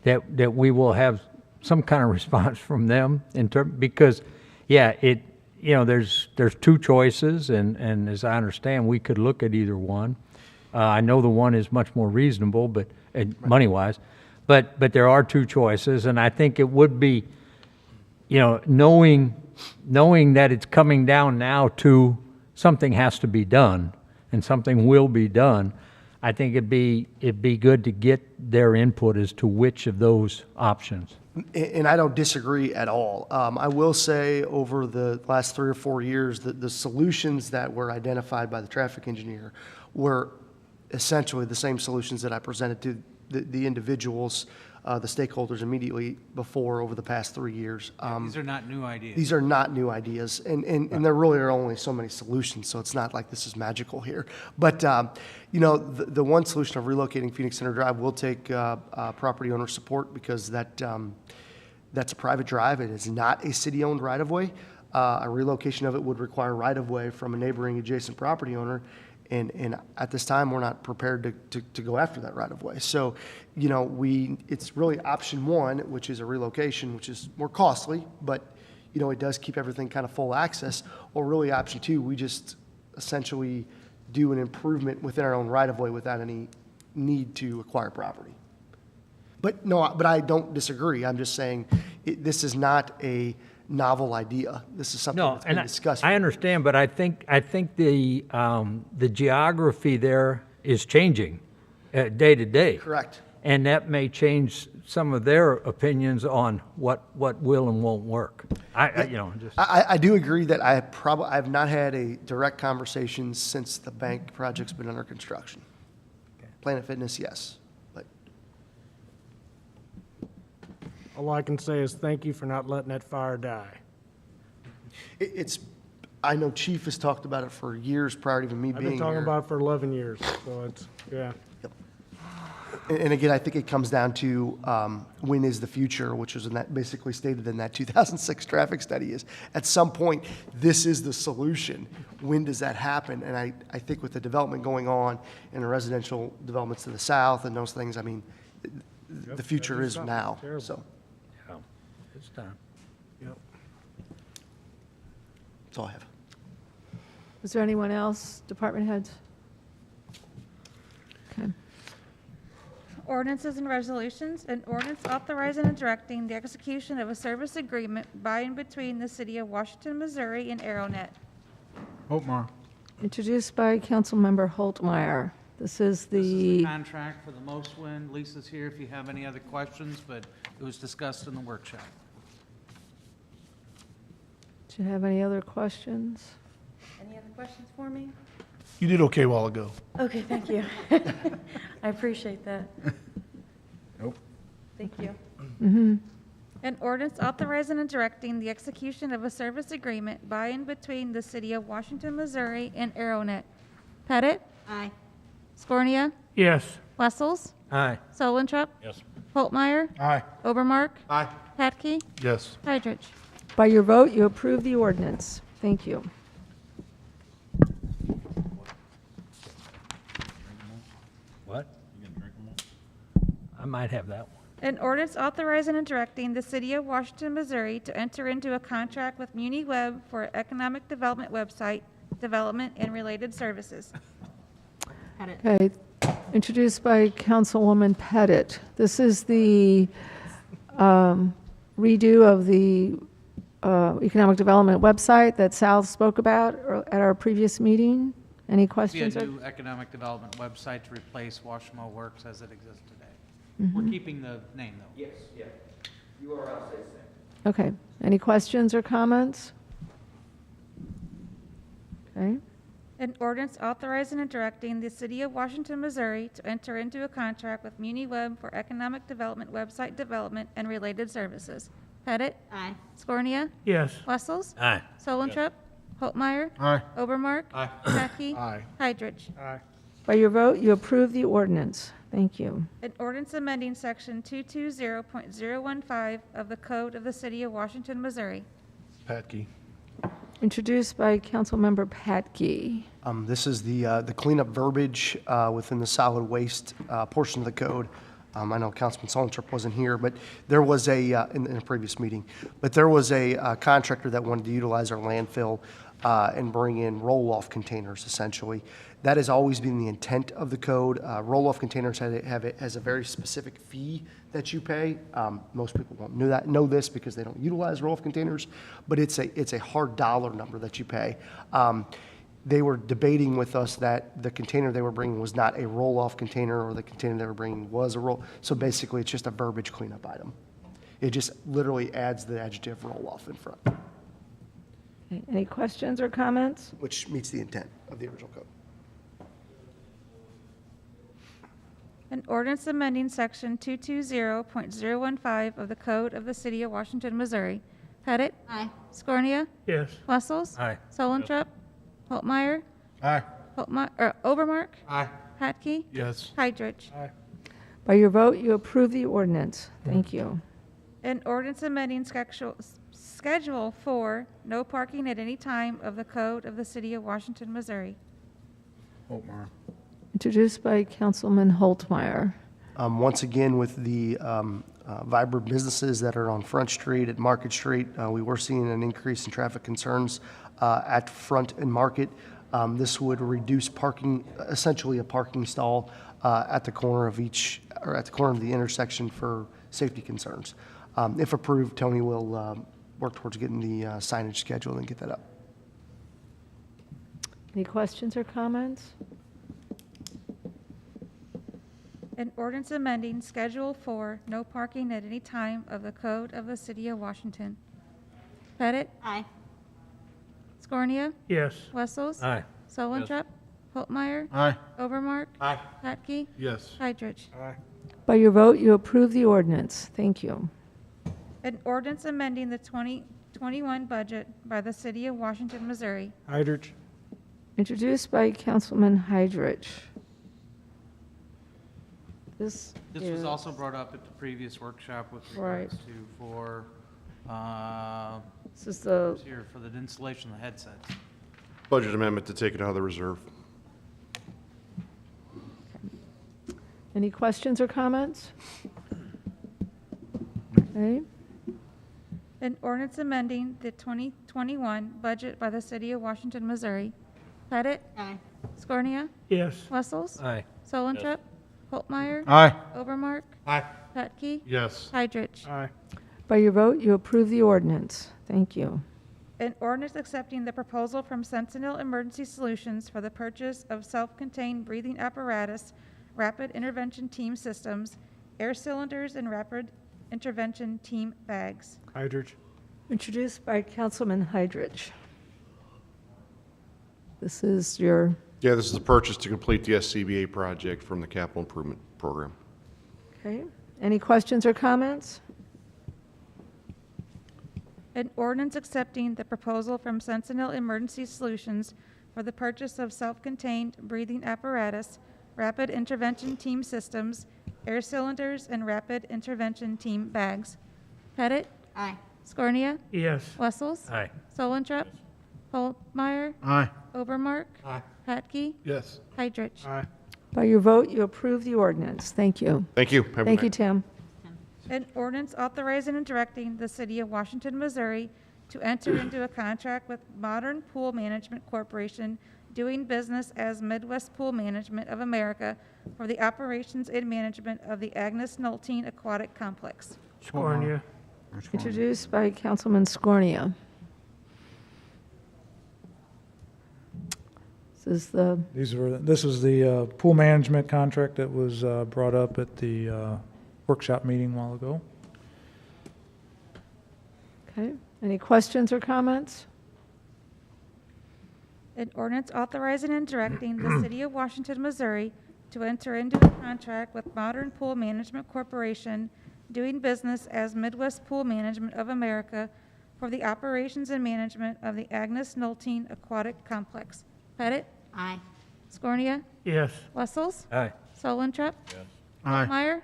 that we will have some kind of response from them because, yeah, there's two choices, and as I understand, we could look at either one. I know the one is much more reasonable, but money-wise, but there are two choices, and I think it would be, knowing that it's coming down now to something has to be done, and something will be done. I think it'd be good to get their input as to which of those options. And I don't disagree at all. I will say over the last 3 or 4 years, the solutions that were identified by the traffic engineer were essentially the same solutions that I presented to the individuals, the stakeholders immediately before over the past 3 years. These are not new ideas. These are not new ideas, and there really are only so many solutions, so it's not like this is magical here. But, the one solution of relocating Phoenix Center Drive will take property owner support because that's a private drive. It is not a city-owned right-of-way. A relocation of it would require right-of-way from a neighboring adjacent property owner, and at this time, we're not prepared to go after that right-of-way. So, it's really option one, which is a relocation, which is more costly, but, it does keep everything kind of full access. Or really option two, we just essentially do an improvement within our own right-of-way without any need to acquire property. But I don't disagree. I'm just saying this is not a novel idea. This is something that's been discussed. I understand, but I think the geography there is changing day to day. Correct. And that may change some of their opinions on what will and won't work. I do agree that I have not had a direct conversation since the bank project's been under construction. Okay. Planet Fitness, yes. All I can say is thank you for not letting that fire die. I know Chief has talked about it for years prior to even me being here. I've been talking about it for 11 years, so yeah. Yep. And again, I think it comes down to when is the future, which was basically stated in that 2006 traffic study is at some point, this is the solution. When does that happen? And I think with the development going on in the residential developments to the south and those things, the future is now. So. It's time. Yep. That's all I have. Is there anyone else? Department heads? Okay. Ordinances and resolutions. An ordinance authorizing and directing the execution of a service agreement by and between the City of Washington, Missouri and Aeronet. Holtmeyer. Introduced by Councilmember Holtmeyer. This is This is the the, contract for the Most Wind. Lisa's here if you have any other questions, but it was discussed in the workshop. do you have any other questions? Any other questions for me? You did okay a while ago. Okay, thank you. I appreciate that. Nope. Thank you. An ordinance authorizing and directing the execution of a service agreement by and between the City of Washington, Missouri and Aeronet. Pettit? Aye. Scornia? Yes. Wessels? Aye. Solentrop? Yes. Holtmeyer? Aye. Obermark? Aye. Patke? Yes. Heidrich? By your vote, you approve the ordinance. Thank you. What? I might have that one. An ordinance authorizing and directing the City of Washington, Missouri to enter into a contract with MuniWeb for economic development website development and related services. Okay, introduced by Councilwoman Pettit. This is the redo of the economic development website that Sal spoke about at our previous meeting. Any Be a questions? new economic development website to replace Washmo Works as it exists today. We're keeping the name, though. Yes, yeah. URL stays the same. Okay, any questions or comments? Okay, An ordinance authorizing and directing the City of Washington, Missouri to enter into a contract with MuniWeb for economic development website development and related services. Pettit? Aye. Scornia? Yes. Wessels? Aye. Solentrop? Holtmeyer? Aye. Obermark? Aye. Patke? Aye. Heidrich? by your vote, you approve the ordinance. Thank you. An ordinance amending section 220.015 of the Code of the City of Washington, Missouri. Patke. Introduced by Councilmember Patke. This is the cleanup verbiage within the solid waste portion of the code. I know Councilman Solentrop wasn't here, but there was in a previous meeting, but there was a contractor that wanted to utilize our landfill and bring in roll-off containers, essentially. That has always been the intent of the code. Roll-off containers has a very specific fee that you pay. Most people won't know this because they don't utilize roll-off containers, but it's a hard dollar number that you pay. They were debating with us that the container they were bringing was not a roll-off container, or the container they were bringing was a roll. So basically, it's just a verbiage cleanup item. It just literally adds the adjective roll-off in front, Okay, any questions or comments? which meets the intent of the original code. An ordinance amending section 220.015 of the Code of the City of Washington, Missouri. Pettit? Aye. Scornia? Yes. Wessels? Aye. Solentrop? Holtmeyer? Aye. Obermark? Aye. Patke? Yes. Heidrich? By your vote, you approve the ordinance. Thank you. An ordinance amending Schedule 4, no parking at any time of the Code of the City of Washington, Missouri. Holtmeyer. Introduced by Councilman Holtmeyer. Once again, with the vibrant businesses that are on Front Street, at Market Street, we were seeing an increase in traffic concerns at Front and Market. This would reduce parking, essentially a parking stall at the corner of at the corner of the intersection for safety concerns. If approved, Tony will work towards getting the signage scheduled and get that up. Any questions or comments? An ordinance amending Schedule 4, no parking at any time of the Code of the City of Washington. Pettit? Aye. Scornia? Yes. Wessels? Aye. Solentrop? Holtmeyer? Aye. Obermark? Aye. Patke? Yes. Heidrich? By your vote, you approve the ordinance. Thank you. An ordinance amending the 2021 budget by the City of Washington, Missouri. Heidrich. Introduced by Councilman Heidrich. This This was also brought up at the previous workshop with regards to This is the, here for the installation of the headsets. Budget amendment to take it out of the reserve. any questions or comments? Okay. An ordinance amending the 2021 budget by the City of Washington, Missouri. Pettit? Aye. Scornia? Yes. Wessels? Aye. Solentrop? Holtmeyer? Aye. Obermark? Aye. Patke? Yes. Heidrich? Aye. By your vote, you approve the ordinance. Thank you. An ordinance accepting the proposal from Sentinel Emergency Solutions for the purchase of self-contained breathing apparatus, rapid intervention team systems, air cylinders, and rapid intervention team bags. Hydrich. Introduced by Councilman Hydrich. This is your, Yeah, this is a purchase to complete the SCBA project from the Capital Improvement Program. okay. Any questions or comments? An ordinance accepting the proposal from Sentinel Emergency Solutions for the purchase of self-contained breathing apparatus, rapid intervention team systems, air cylinders, and rapid intervention team bags. Pettit? Aye. Scornia? Yes. Wessels? Aye. Solentrop? Holtmeyer? Aye. Obermark? Aye. Patke? Yes. Heidrich? Aye. By your vote, you approve the ordinance. Thank you. Thank you. Have a Thank good you, night. Tim. An ordinance authorizing and directing the city of Washington, Missouri to enter into a contract with Modern Pool Management Corporation doing business as Midwest Pool Management of America for the operations and management of the Agnes Nolting Aquatic Complex. Scornia. Introduced by Councilman Scornia. This was the pool management contract that was brought up at the workshop meeting a while ago. Okay. Any questions or comments? An ordinance authorizing and directing the city of Washington, Missouri to enter into a contract with Modern Pool Management Corporation doing business as Midwest Pool Management of America for the operations and management of the Agnes Nolting Aquatic Complex. Pettit? Aye. Scornia? Yes. Wessels? Aye. Solentrop? Yes. Aye. Meyer?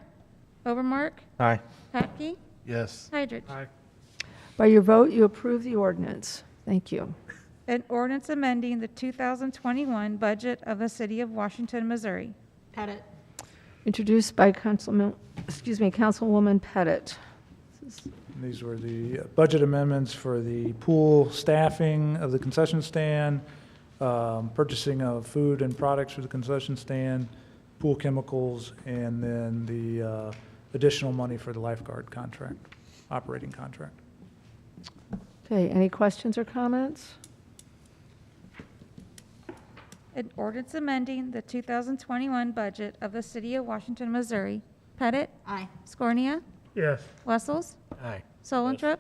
Overmark? Aye. Patke? Yes. Heidrich? Aye. By your vote, you approve the ordinance. Thank you. An ordinance amending the 2021 budget of the city of Washington, Missouri. Pettit. Introduced by Councilwoman Pettit. These were the budget amendments for the pool staffing of the concession stand, purchasing of food and products for the concession stand, pool chemicals, and then the additional money for the lifeguard contract, operating contract. Okay, any questions or comments? An ordinance amending the 2021 budget of the city of Washington, Missouri. Pettit? Aye. Scornia? Yes. Wessels? Aye. Solentrop?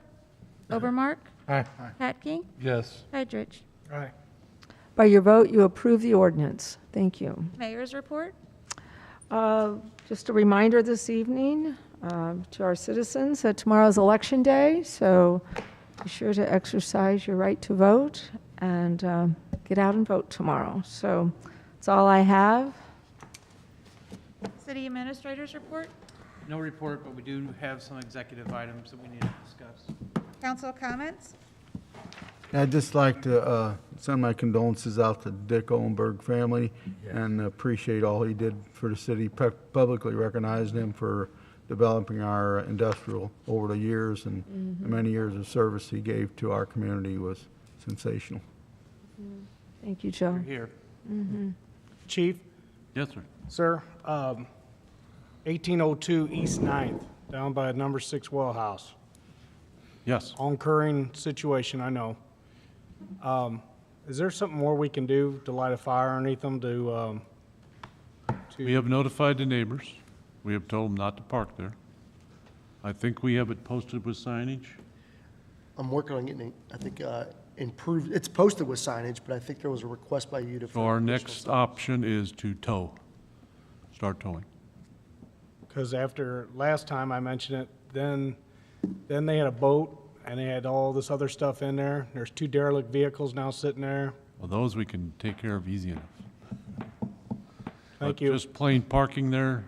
Obermark? Aye. Patke? Yes. Heidrich? Aye. By your vote, you approve the ordinance. Thank you. Mayor's report. Just a reminder this evening to our citizens that tomorrow's Election Day, so be sure to exercise your right to vote and get out and vote tomorrow. So that's all I have. City Administrator's report. No report, but we do have some executive items that we need to discuss. Council comments. I'd just like to send my condolences out to Dick Owenberg family and appreciate all he did for the city. Publicly recognized him for developing our industrial over the years, and the many years of service he gave to our community was sensational. Thank you, Joe. You're here. Chief? Yes, sir. Sir, 1802 East 9th, down by number 6 well house. Yes. Oncurring situation, I know. Is there something more we can do to light a fire underneath them to? We have notified the neighbors. We have told them not to park there. I think we have it posted with signage. I'm working on getting it, I think, improved. It's posted with signage, but I think there was a request by you to. So our next option is to tow, start towing. Because after last time I mentioned it, then they had a boat and they had all this other stuff in there. There's 2 derelict vehicles now sitting there. Well, those we can take care of easy enough. Thank But you. just plain parking there,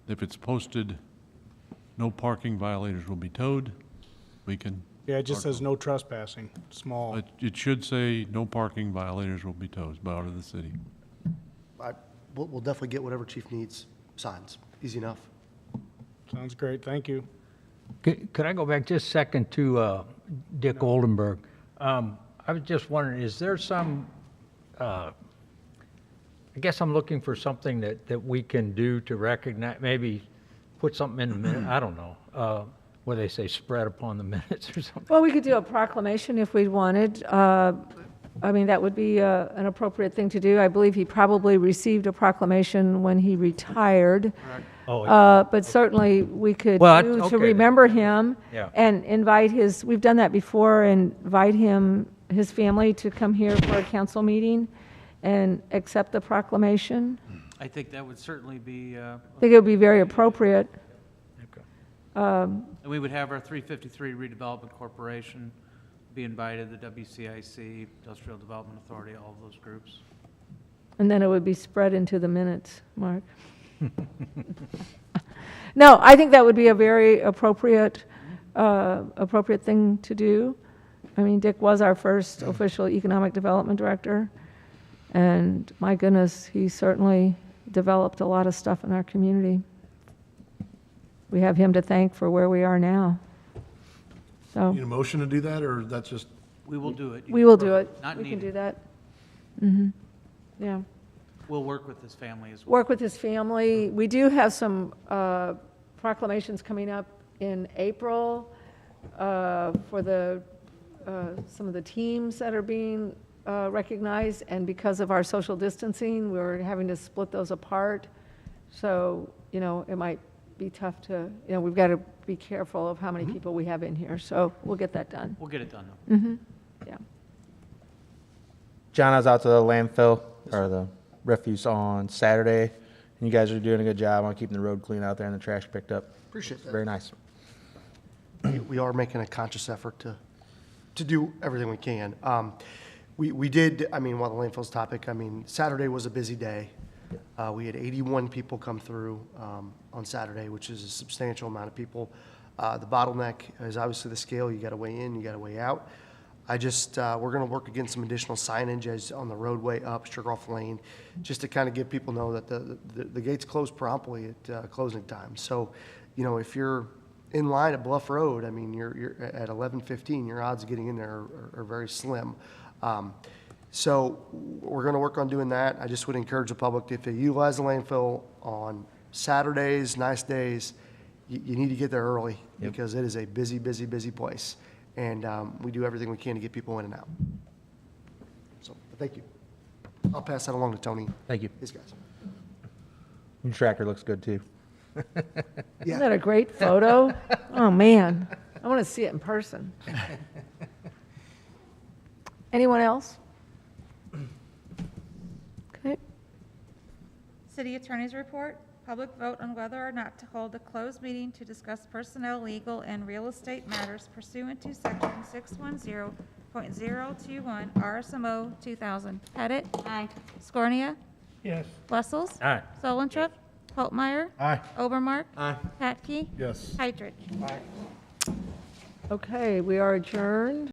if it's posted, no parking, violators will be towed, we can. Yeah, it just says no trespassing, small. It should say, no parking, violators will be towed, out of the city. We'll definitely get whatever chief needs, signs, easy enough. Sounds great, thank you. Could I go back just a second to Dick Oldenburg? I was just wondering, is there some, I guess I'm looking for something that we can do to recognize, maybe put something in the minute, I don't know. what they say, spread upon the minutes or something. Well, we could do a proclamation if we wanted. I mean, that would be an appropriate thing to do. I believe he probably received a proclamation when he retired. Oh, But certainly, we could Well, do okay to then. remember him Yeah. and invite we've done that before, and invite his family to come here for a council meeting and accept the proclamation. I think that would certainly be, I think it would be very appropriate. and we would have our 353 Redevelopment Corporation be invited, the WCIC, Industrial Development Authority, all of those groups. And then it would be spread into the minutes, Mark. No, I think that would be a very appropriate thing to do. I mean, Dick was our first official economic development director, and my goodness, he certainly developed a lot of stuff in our community. We have him to thank for where we are now. So, Need a motion to do that, or that's just? We will do it. we will do it. Not We can needed. do that. Mm-hmm. Yeah. We'll work with his family as well. Work with his family. We do have some proclamations coming up in April for some of the teams that are being recognized, and because of our social distancing, we're having to split those apart. So, it might be tough to, we've got to be careful of how many people we have in here, so we'll get that done. We'll get it done, though. Mm-hmm, yeah. John, I was out to the landfill, or the refuse on Saturday, and you guys are doing a good job on keeping the road clean out there and the trash picked up. Appreciate that. Very nice. We are making a conscious effort to do everything we can. We did, while the landfill's topic, Saturday was a busy day. We had 81 people come through on Saturday, which is a substantial amount of people. The bottleneck is obviously the scale. You got to weigh in, you got to weigh out. We're going to work against some additional signage as on the roadway up Sugarloaf Lane, just to kind of give people know that the gates close promptly at closing time. So, if you're in line at Bluff Road, you're at 11:15, your odds of getting in there are very slim. So we're going to work on doing that. I just would encourage the public, if they utilize the landfill on Saturdays, nice days, you need to get there early because it is a busy, busy, busy place. And we do everything we can to get people in and out. So, thank you. I'll pass that along to Tony. Thank you. These guys. Your tractor looks good, too. Isn't that a great photo? Oh, man. I want to see it in person. Anyone else? Okay. City Attorney's report, public vote on whether or not to hold a closed meeting to discuss personnel, legal, and real estate matters pursuant to Section 610.021 RSMO 2000. Pettit? Aye. Scornia? Yes. Wessels? Aye. Solentrip? Holtmeyer? Aye. Obermark? Aye. Patke? Yes. Heitrich? Okay, we are adjourned.